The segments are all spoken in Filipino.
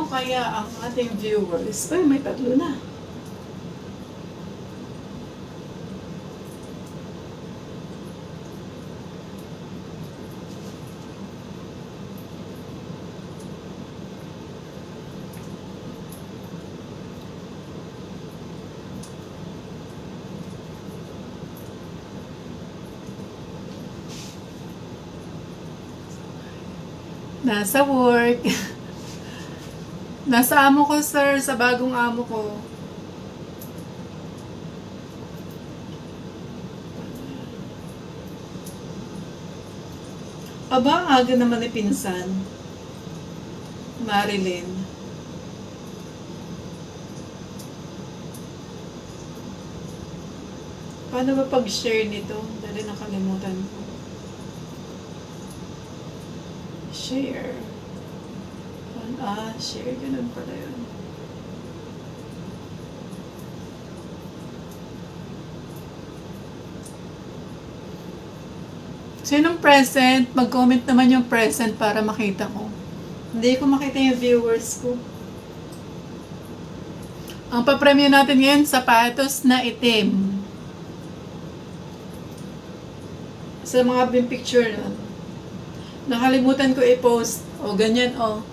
Sino kaya ang ating viewers? Ay, may tatlo na. Nasa work. Nasa amo ko, sir. Sa bagong amo ko. Aba, aga naman ni pinsan. Marilyn. Paano ba pag-share nito? Dali nakalimutan ko. Share. Share. Ganun pala yun. Sinong present? Mag-comment naman yung present para makita ko. Hindi ko makita yung viewers ko. Ang papremyo natin ngayon, sapatos na itim. Sa mga bin picture nun. Nakalimutan ko i-post. O, ganyan, o.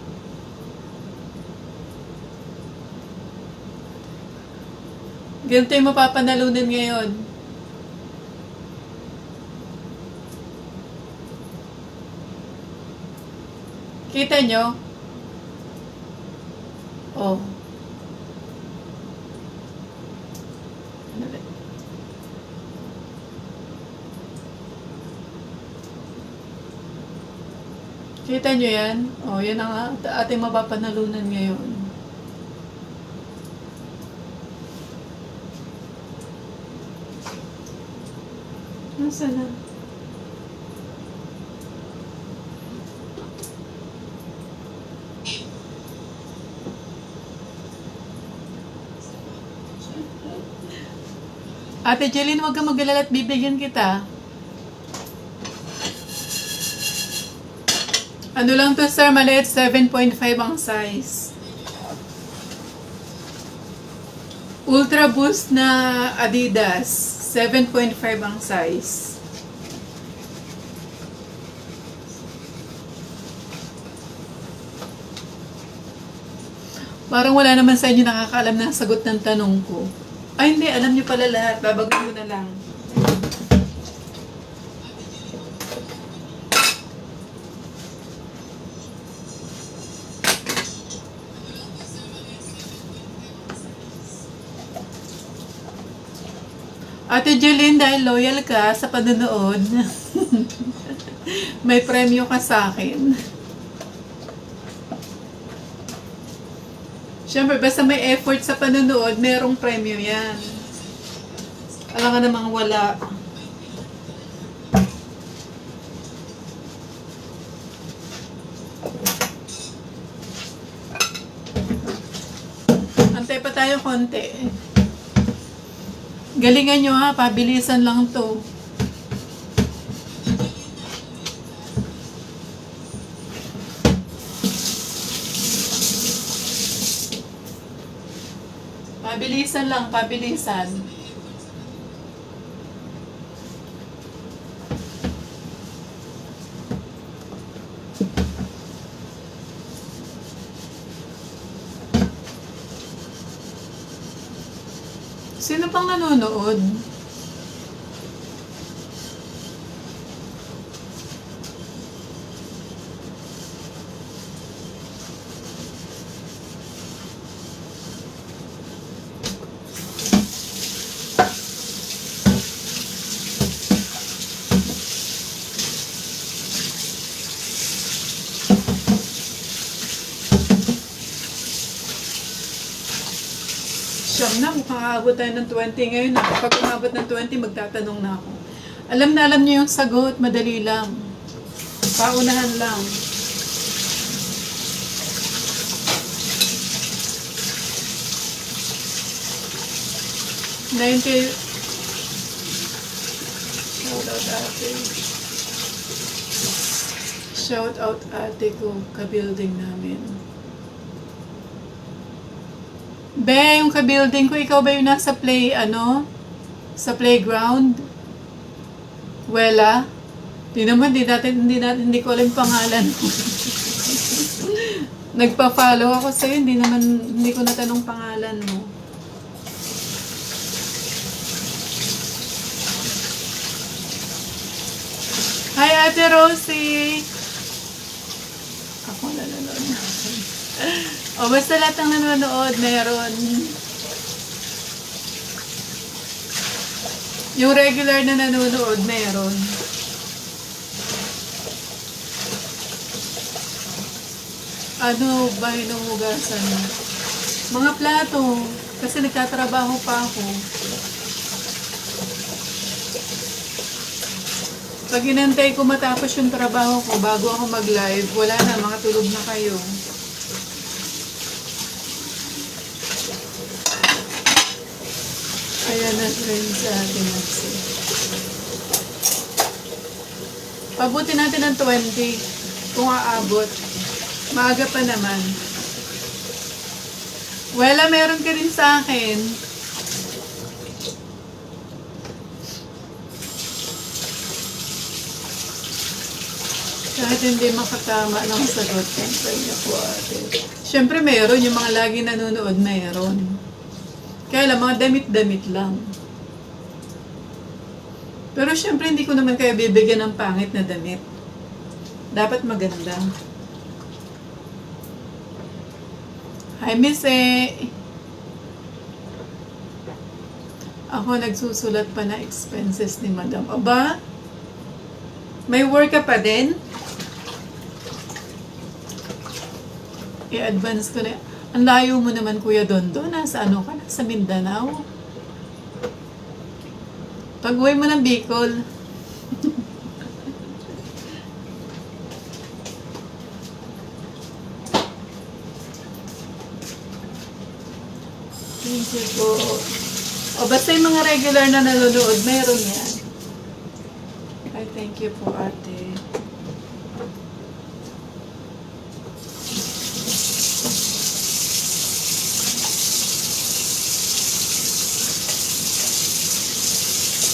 Ganito yung mapapanalunan ngayon. Kita nyo? O. Kita nyo yan? O, yan ang ating mapapanalunan ngayon. Nasaan na? Ate Jeline, huwag kang mag-alala at bibigyan kita. Ano lang to, sir? Maliit, 7.5 ang size. Ultra Boost na Adidas, 7.5 ang size. Parang wala naman sa inyo nakakaalam ng sagot ng tanong ko. Ay hindi, alam niyo pala lahat. Babaguhin ko na lang. Ate Jeline, dahil loyal ka sa panonood, may premyo ka sa akin. Siyempre, basta may effort sa panonood, merong premyo yan. Alam ka namang wala. Antay pa tayo konti. Galingan nyo ha, pabilisan lang to. Pabilisan lang, pabilisan. Sino pang nanonood? Siyam na, mukhang aabot tayo ng 20 ngayon. Kapag umabot ng 20, magtatanong na ako. Alam na alam niyo yung sagot, madali lang. Paunahan lang. Shout out ate. Shout out ate ko, ka-building namin. Be, yung ka-building ko, ikaw ba yung nasa sa playground? Wela? Hindi ko alam yung pangalan mo. Nagpa-follow ako sa'yo, hindi ko natanong pangalan mo. Hi, Ate Rosie! Ako nanonood. O, basta lahat ng nanonood, meron. Yung regular na nanonood, meron. Ano ba hinuhugasan mo? Mga plato. Kasi nagtatrabaho pa ako. Pag inantay ko matapos yung trabaho ko bago ako mag-live, wala na, mga tulog na kayo. Kaya na rin sa atin. Pabuti natin ng 20 kung aabot. Maaga pa naman. Wala, meron ka rin sa akin. Kahit hindi makatama ng sagot, siyempre ako ate. Siyempre meron, yung mga lagi nanonood, meron. Kaya lang, mga damit-damit lang. Pero siyempre hindi ko naman kaya bibigyan ng pangit na damit. Dapat maganda. Hi, Miss E. Ako nagsusulat pa na expenses ni Madam. Aba? May work ka pa din? I-advance ko na. Ang layo mo naman, Kuya Dondo. Nasa ano ka? Nasa Mindanao. Pag-uwi mo ng Bicol. Thank you po. O basta yung mga regular na nanonood, mayroon yan. Ay, thank you po, ate.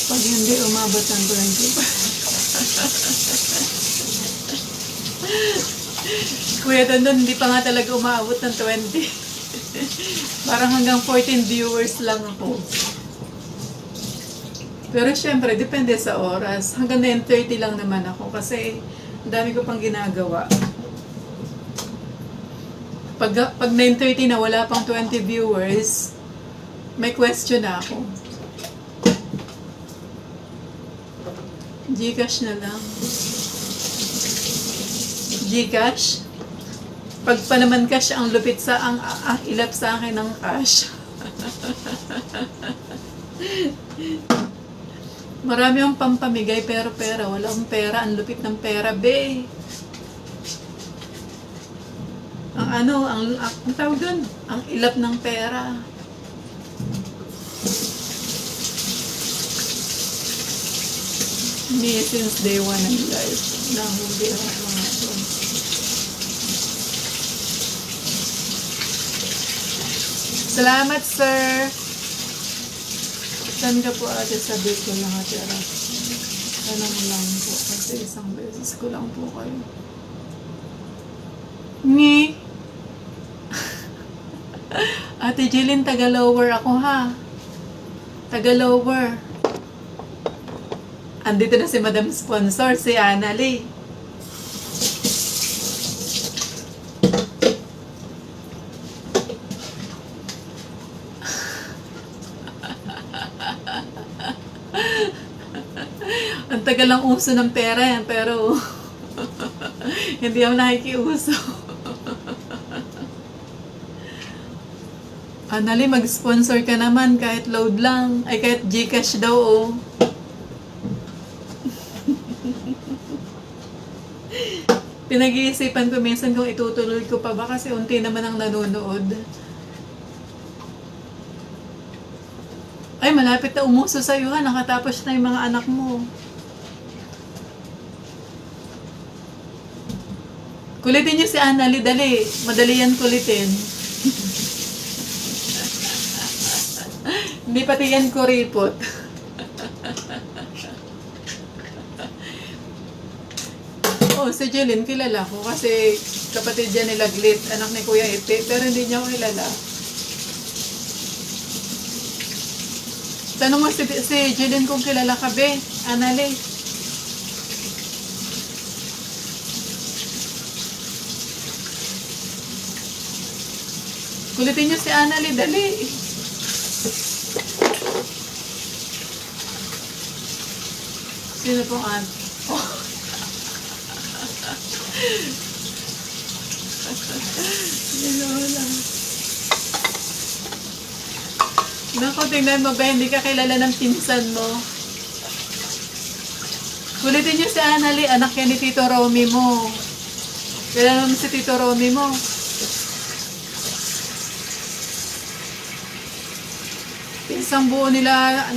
Pag hindi umabot ng 20. Kuya Dondon, hindi pa nga talaga umabot ng 20. Parang hanggang 14 viewers lang ako. Pero syempre, depende sa oras. Hanggang 9:30 lang naman ako kasi ang dami ko pang ginagawa. Pag 9:30 na wala pang 20 viewers, may question na ako. Gcash na lang. Gcash? Pag pa naman cash ang lupit sa ilap sa akin ng cash. Marami akong pampamigay pero pera. Wala akong pera. Ang lupit ng pera, be. Ang tawag doon? Ang ilap ng pera. Me, since day one ng life, nahuli ako mga to. Salamat, sir. Saan ka po ate? Sabi ko lang ate. Tanong lang po. Kasi isang beses ko lang po kayo. Ni? Ate Jilin, taga-lower ako ha. Taga-lower. Andito na si Madam Sponsor, si Annalie. Ang tagal lang uso ng pera yan, pero hindi ako nakikiuso. Annalie, mag-sponsor ka naman kahit load lang. Ay, kahit Gcash daw, oh. Pinag-iisipan ko minsan kung itutuloy ko pa ba kasi unti naman ang nanonood. Ay, malapit na umuso sa'yo ha. Nakatapos na yung mga anak mo. Kulitin niyo si Annalie, dali. Madali yan kulitin. Hindi pati yan kuripot. Oh, si Jeline, kilala ko kasi kapatid niya nila Glit, anak ni Kuya Epe, pero hindi niya ako kilala. Tanong mo si Jeline kung kilala ka, be, Anale. Kulitin niyo si Anale, dali. Sino pong Oh. Naku, tingnan mo ba, hindi ka kilala ng pinsan mo. Kulitin niyo si Anali, anak yan ni Tito Romy mo. Kilala mo si Tito Romy mo. Pinsang buo nila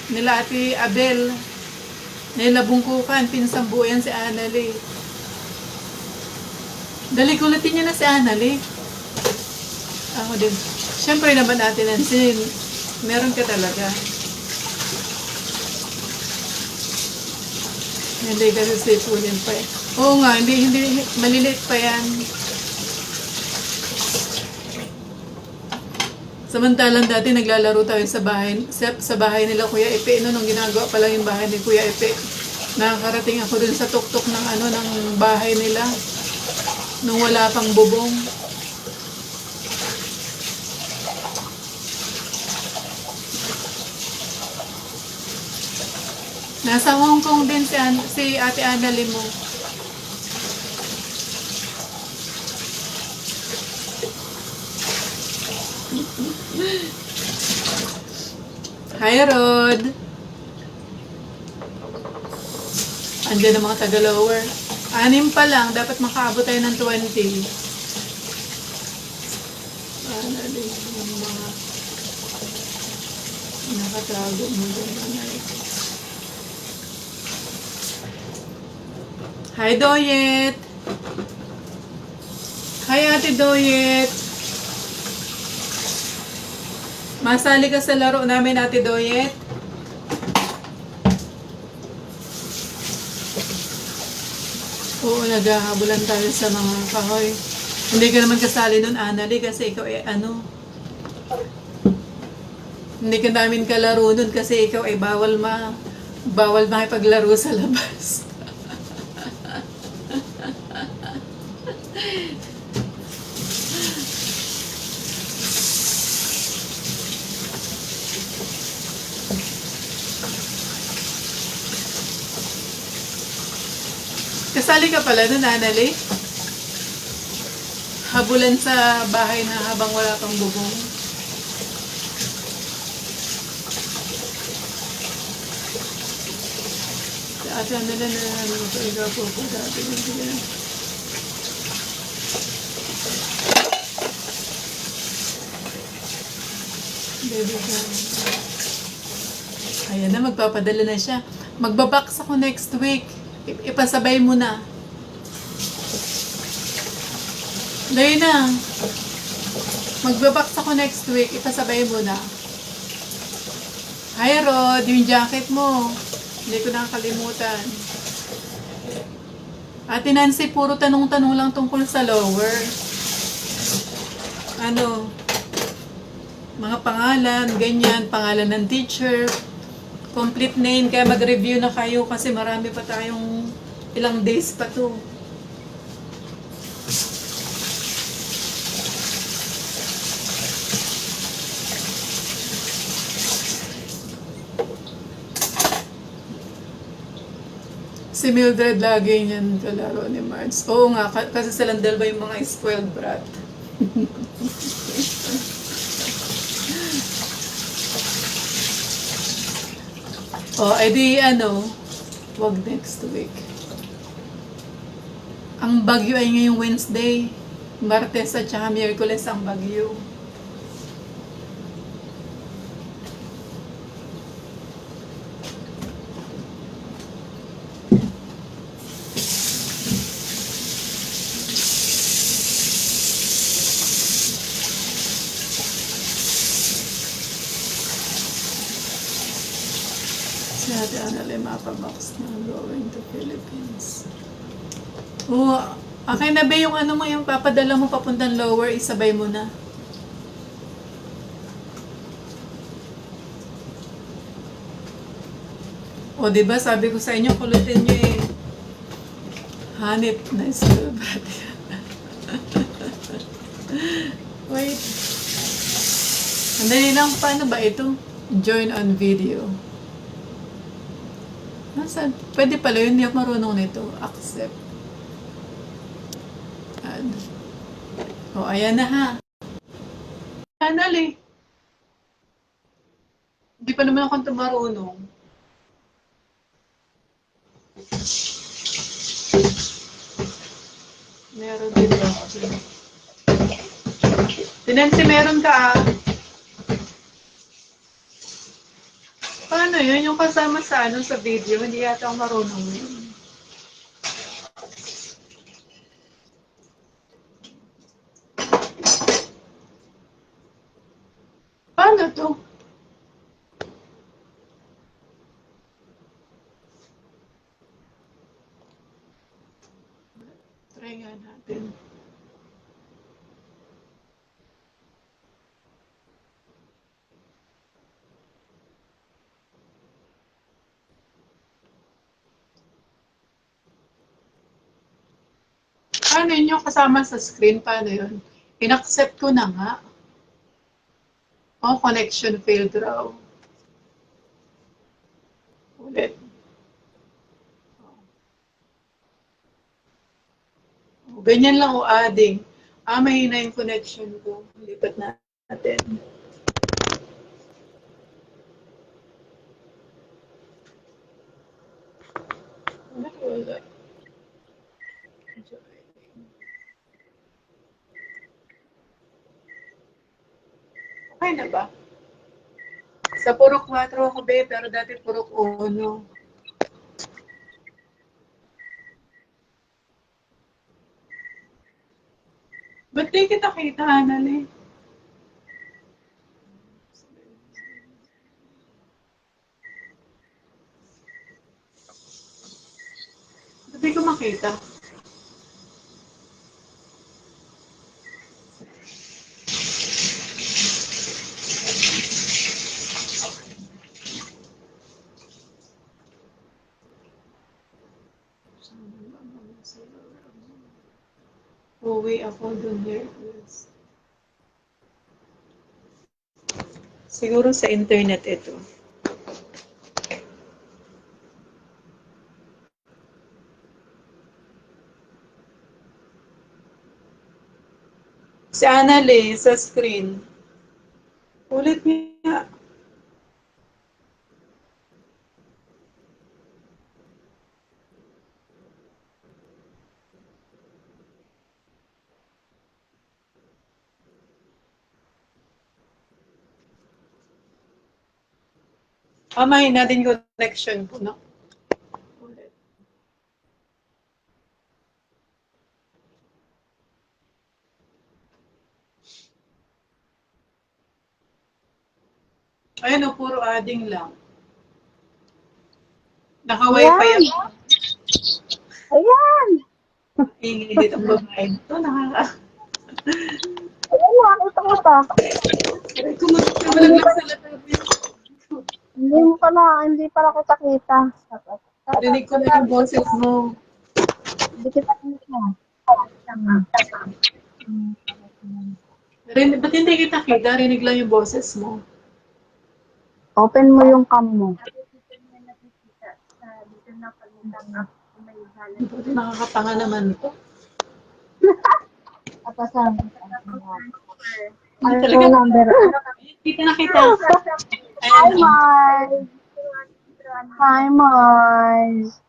Ate Abel. Nila Bungkukan, pinsang buo yan si Anali. Dali, kulitin niyo na si Anali. Ako din. Siyempre naman Ate Nancy, meron ka talaga. Hindi kasi sipunin pa eh. Oo nga, hindi, maliliit pa yan. Samantalang dati naglalaro tayo sa bahay nila Kuya Epe. Nung ginagawa pa lang yung bahay ni Kuya Epe. Nakakarating ako dun sa tuktok ng bahay nila. Nung wala pang bubong. Nasa Hong Kong din si Ate Annalyn mo. Hi, Rod. Andiyan ang mga taga-lower. 6 pa lang, dapat makaabot tayo ng 20. Annalyn, yung mga nakatago mo dyan. Hi, Doyet! Hi, Ate Doyet! Masali ka sa laro namin, Ate Doyet? Oo, naghahabulan tayo sa mga kahoy. Hindi ka naman kasali nun, Annalie, kasi ikaw hindi ka namin kalaro nun kasi ikaw bawal makipaglaro sa labas. Kasali ka pala nun, Annalie? Habulan sa bahay na habang wala pang bubong. Si Ate Annalyn na ito, ikaw po dati. Baby girl. Ayan na, magpapadala na siya. Magbabox ako next week. Ipasabay mo na. Dahil na. Magbabox ako next week. Ipasabay mo na. Hi, Rod. Yung jacket mo. Hindi ko nakakalimutan. Ate Nancy, puro tanong-tanong lang tungkol sa lower. Mga pangalan, ganyan. Pangalan ng teacher. Complete name, kaya mag-review na kayo kasi marami pa tayong ilang days pa to. Si Mildred lagi niyan kalaro ni Marge. Oo nga, kasi silang dalawa yung mga spoiled brat. Edi wag next week. Ang bagyo ay ngayong Wednesday. Martes at saka Miyerkules ang bagyo. Dati ano mapa box na going to Philippines. Oo, okay na ba yung ano mo, yung papadala mo papuntang lower, isabay mo na. O, diba, sabi ko sa inyo, kulutin nyo eh. Hanip na school bati. Wait. Andali lang, paano ba ito? Join on video. Nasaan? Pwede pala yun, hindi ako marunong nito. Accept. Add. O, ayan na ha. Channel eh. Hindi pa naman ako marunong. Meron din ba? Tinensi, meron ka ah. Paano yun? Yung kasama sa ano sa video, hindi yata ako marunong yun. Paano to? Try nga natin. Paano yun yung kasama sa screen? Paano yun? In-accept ko na nga. Oh, connection failed raw. Ulit. Oh, ganyan lang o adding. Ah, mahina yung connection ko. Lipat natin. Wala. Okay na ba? Sa purok 4 ako, be, pero dati purok 1. Ba't di kita kita, Anali? Ba't di ko makita? Uwi ako dun here. Siguro sa internet ito. Si Anali sa screen. Ulit niya. Mahina din connection ko, no? Ulit. Ayun o, puro adding lang. Naka-wifi ako. Ayan! Ingay dito ang babae. Ito, nakaka... Ayan, nakakita ko ta. Kumalaglag sa labi. Hindi pala kita kita. Rinig ko na yung boses mo. Hindi kita kita. Ba't hindi kita kita? Rinig lang yung boses mo. Open mo yung cam mo. Buti nakakatanga naman ito. Ano Talaga? yung number? Kita na kita. Hi, Mars! Hi, Mars!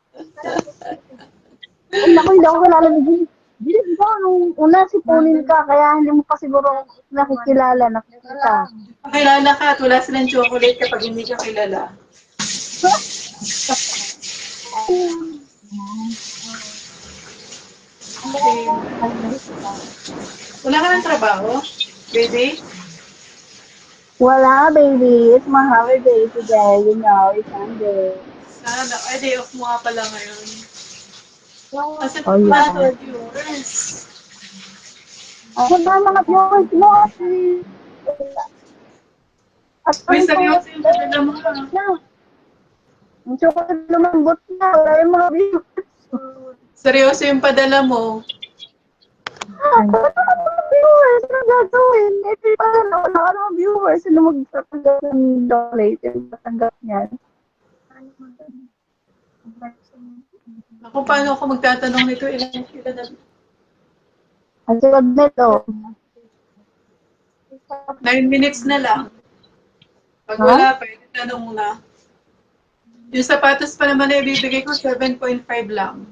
Ay, naku, hindi ako kilala ni Jin. Jin, di ba, nung una sipunin ka, kaya hindi mo pa siguro nakikilala, nakikita. Pakilala ka at wala silang chocolate kapag hindi ka kilala. Okay. Wala ka ng trabaho, baby? Wala, baby. It's my holiday today. You know, it's Sunday. Sana. Ay, day off mo nga pala ngayon. Kasi Oh, wala yeah. mga viewers. Ano ba mga viewers mo? At May ano pa seryoso yung padala mo ha. na? Ang chocolate lumambot na. Wala yung mga viewers. Seryoso yung padala mo. Wala ka mga viewers. Ano gagawin? Eh, di ba, wala ka mga viewers. Sino magtatanggap ng donate? Yung tatanggap niyan? Ako, paano ako magtatanong nito? Ilan na? Ang sunod nito. 9 minutes na lang. Pag Ha? wala pa, tanong mo na. Yung sapatos pa naman na ibibigay ko, 7.5 lang.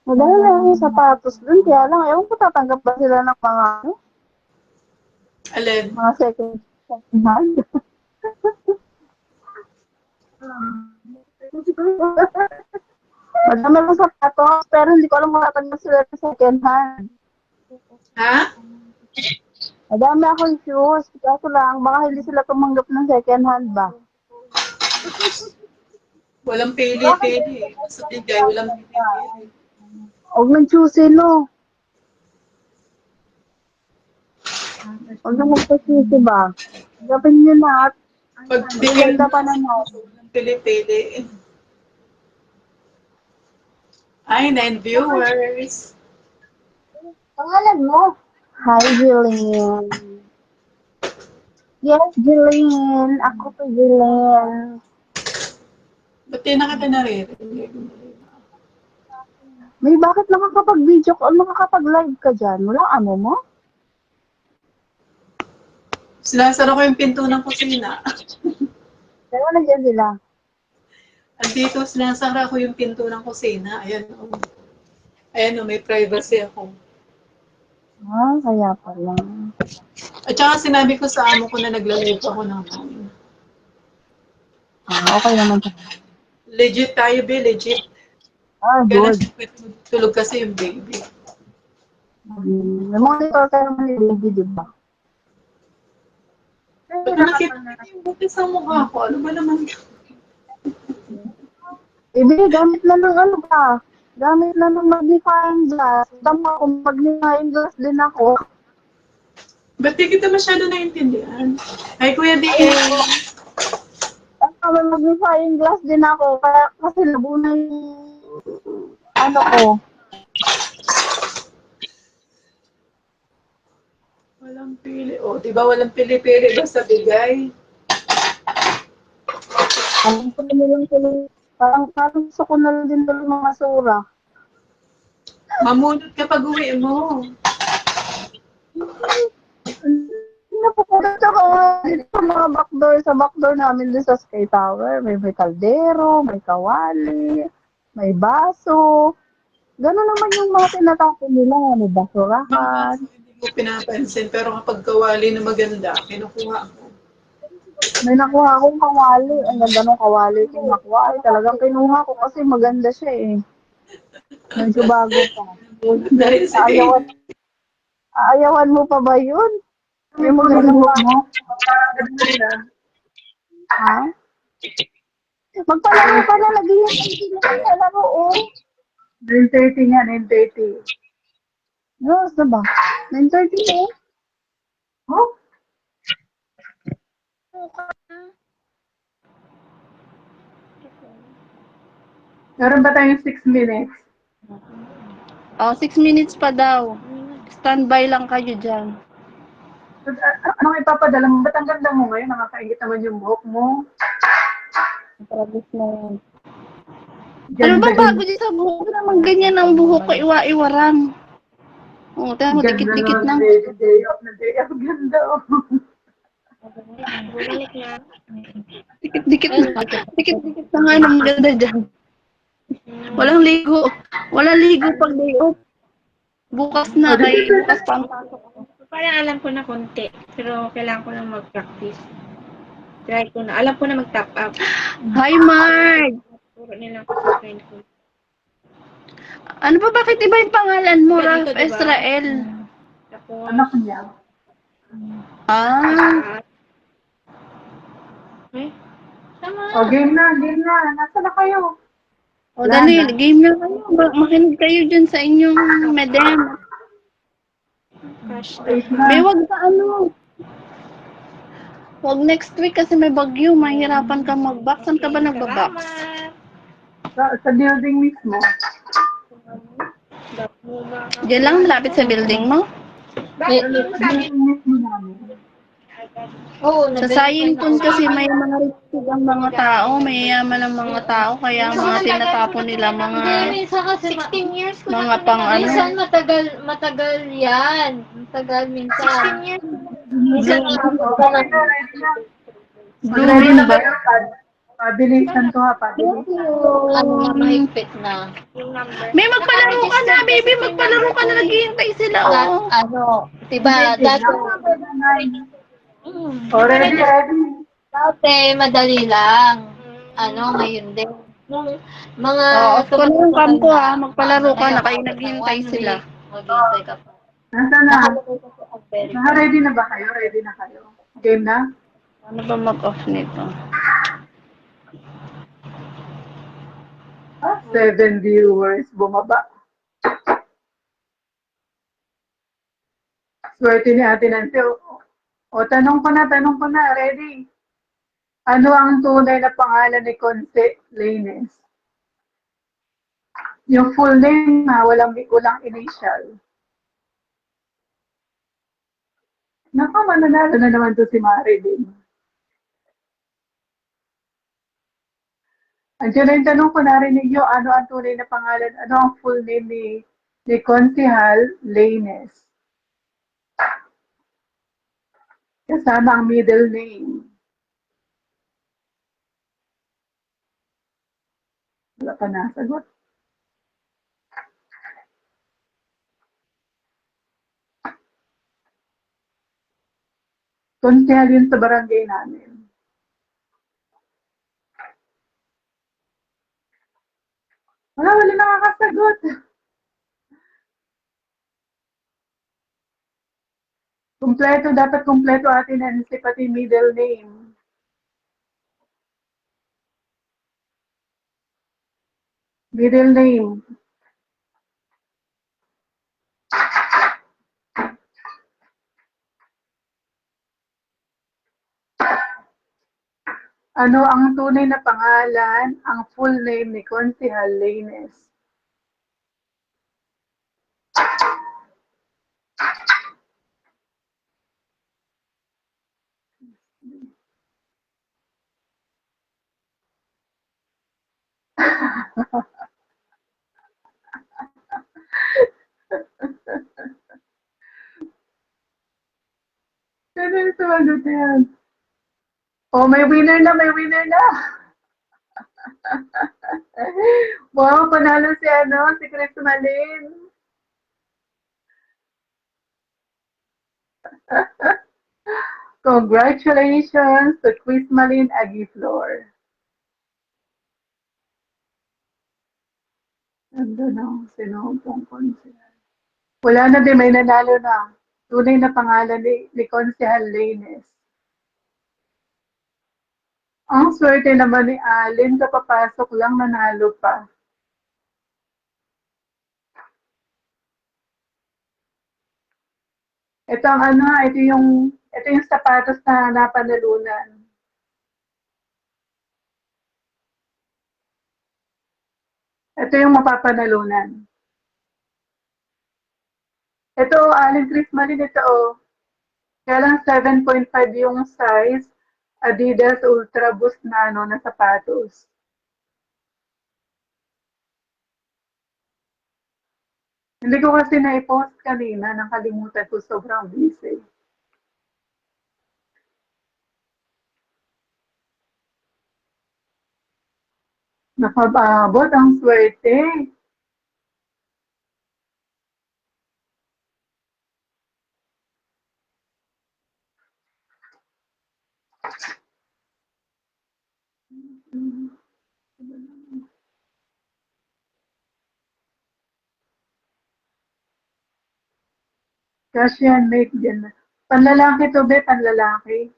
Madami na yung sapatos dun. Kaya lang, ewan ko tatanggap ba sila ng mga, ano, Alin? mga second hand. Madami lang sapatos, pero hindi ko alam kung tatanggap sila ng second hand. Ha? Madami akong shoes. Kaso lang, baka hindi sila tumanggap ng second hand ba? Walang pili-pili. Sa bigay, walang pili-pili. Huwag nang choosy, no? Huwag nang magpa-choosy ba? Gawin nyo na at Pag bigay maganda mo, pa naman. walang pili-pili. Ay, 9 viewers. Pangalan mo? Hi, Jillian. Yes, Jillian. Ako to, Jillian. Ba't di na kita naririnig? May bakit nakakapag-video call, nakakapag-live ka dyan? Wala ano mo? Sinasara ko yung pinto ng kusina. Pero nandiyan sila. Andito, sinasara ko yung pinto ng kusina. Ayan, oh. Ayan, oh, may privacy ako. Ah, kaya pala. At saka sinabi ko sa amo ko na nagla-live ako naman. Ah, okay naman siya. Legit tayo, be, legit. Ah, Kaya good. siyempre tulog kasi yung baby. May monitor ka naman ni baby, di ba? Ba't na nakita yung buti sa mukha ko? Ano ba naman? Baby, gamit na ng ano ba? Gamit na ng magnifying glass. Tama kung magnifying glass din ako. Ba't di kita masyado naintindihan? Ay, Kuya D.A. May magnifying glass din ako. Kaya kasi nabuna yung ano ko. Walang pili. O, di ba walang pili-pili? Basta bigay. Alam ko na lang sila. Parang gusto ko na lang din ng mga sura. Mamunod ka pag uwi mo. Napupunta ako sa mga backdoor, sa backdoor namin din sa Sky Tower. May kaldero, may kawali, may baso. Gano'n naman yung mga tinatapon nila. May Mga basurahan. baso, hindi mo pinapansin. Pero kapag kawali na maganda, kinukuha ko. May nakuha akong kawali. Ang ganda ng kawali kong nakuha. Ay, talagang kinuha ko kasi maganda siya eh. Medyo bago pa. Dahil sa Aayawan mo pa ba yun? May magandang mo. Ha? Magpalaro ka na. Naghihintay sila ng palaro, oh. 9:30 nga, 9:30. Yes, diba? 9:30 eh. Oh? Meron ba tayong 6 minutes? Oh, 6 minutes pa daw. Standby lang kayo dyan. Anong ipapadala mo? Ba't ang ganda mo ngayon? Nakakaingit naman yung buhok mo. Tragis na yan. Ano ba bago dyan sa buhok? Ano naman ganyan ang buhok ko, iwa-iwarang. Oh, tayo mo, dikit-dikit na. Day off na day off. Ganda oh. Dikit-dikit na. Dikit-dikit na nga ng ganda dyan. Walang ligo. Walang ligo pag day off. Bukas na, kay bukas pa ang pasok ko. Parang alam ko na konti, pero kailangan ko lang mag-practice. Try ko na. Alam ko na mag-top up. Hi, Marg! Turo nila ako sa friend ko. Ano ba, bakit iba yung pangalan mo, Iba Ralph dito, diba? Israel? Tapos, Anak niya. Ah, Eh, sama. O, game na, game na. Nasa na kayo? o Wala dali, na. game na kayo. Makinig kayo dyan sa inyong medem. Crush na. Wait na. May wag sa ano. Wag next week kasi may bagyo. Mahirapan ka mag-box. Saan ka ba nagba-box? Salamat. Sa building mismo. Diyan lang, malapit sa building mo. Bakit yung Sa sabi? building mismo namin. Oo, Sa Sayington kasi may mga rich ang mga tao, may yaman ang mga tao, kaya ang mga tinatapon nila mga Minsan kasi 16 years ko mga na pang ano, minsan matagal yan. Matagal 16 minsan. years. Minsan O, umabot ka ready ng na, ready na. blue Mag-ready rim na ba? kayo. Pabilisan to ha, pabilisan. ano na mahigpit na. Yung number. May magpalaro ka na, Naka-registered baby, kasi yung magpalaro number ka ko na, eh. naghihintay sila, Dat, oh. ano, diba, Game na. Number 9. O, ready, ready. dati madali lang. Ano, ngayon din. Nung mga Oh, off ko na yung kampo, ha, tumatanda, magpalaro ka na, ngayon, kayo abot ng naghihintay 1 sila. week, maghihintay ka pa. Nasa na? Nakalagay kasi ang very good. Naka-ready na ba kayo? Ready na kayo? Game na? Ano ba mag-off nito? 7 viewers. Bumaba. Swerte ni Ate Nancy. O, tanong ko na. Ready? Ano ang tunay na pangalan ni Conce Lainez? Yung full name na walang initial. Naku, mananalo na naman to si Marilyn. Andiyan na yung tanong ko, narinig nyo, ano ang tunay na pangalan, ano ang full name ni Concejal Lainez? Kasama ang middle name. Wala pa nasagot. Concejal yun sa barangay namin. Wala nakakasagot. Kumpleto, dapat kumpleto atin Nancy, pati middle name. Middle name. Ano ang tunay na pangalan, ang full name ni Concejal Lainez? Ano yung sumagot yan? Oh, may winner na, may winner na. Wow, panalo si si Chris Malin. Congratulations to Chris Malin Agiflor. Ando na, sinumpong konsehal. Wala na din, may nanalo na. Tunay na pangalan ni Konsehal Lainez. Ang swerte naman ni Allen, kapapasok lang nanalo pa. Ito ang ito yung sapatos na napanalunan. Ito yung mapapanalunan. Ito, Allen Chris Malin, ito kaya lang 7.5 yung size, Adidas Ultra Boost na na sapatos. Hindi ko kasi na-post kanina, nakalimutan ko, sobrang busy. Nakababot ang swerte. Kasi yan, make din. Panlalaki to, be, panlalaki.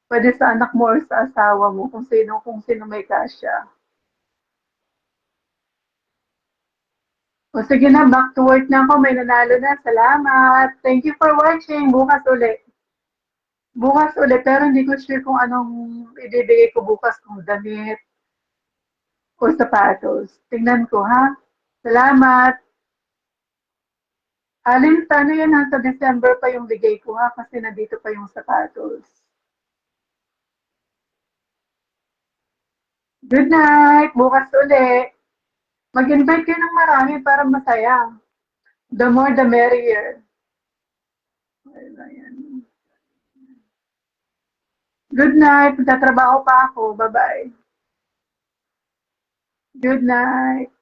Pwede sa anak mo or sa asawa mo, kung sino may kasya. O sige na, back to work na ako. May nanalo na. Salamat. Thank you for watching. Bukas ulit. Bukas ulit. Pero hindi ko sure kung anong ibibigay ko bukas. Kung damit o sapatos. Tingnan ko, ha? Salamat. Alin, sana yan sa December pa yung bigay ko, ha? Kasi nandito pa yung sapatos. Good night. Bukas ulit. Mag-invite kayo ng marami para masaya. The more, the merrier. Ayan. Good night. Magtatrabaho pa ako. Bye-bye. Good night.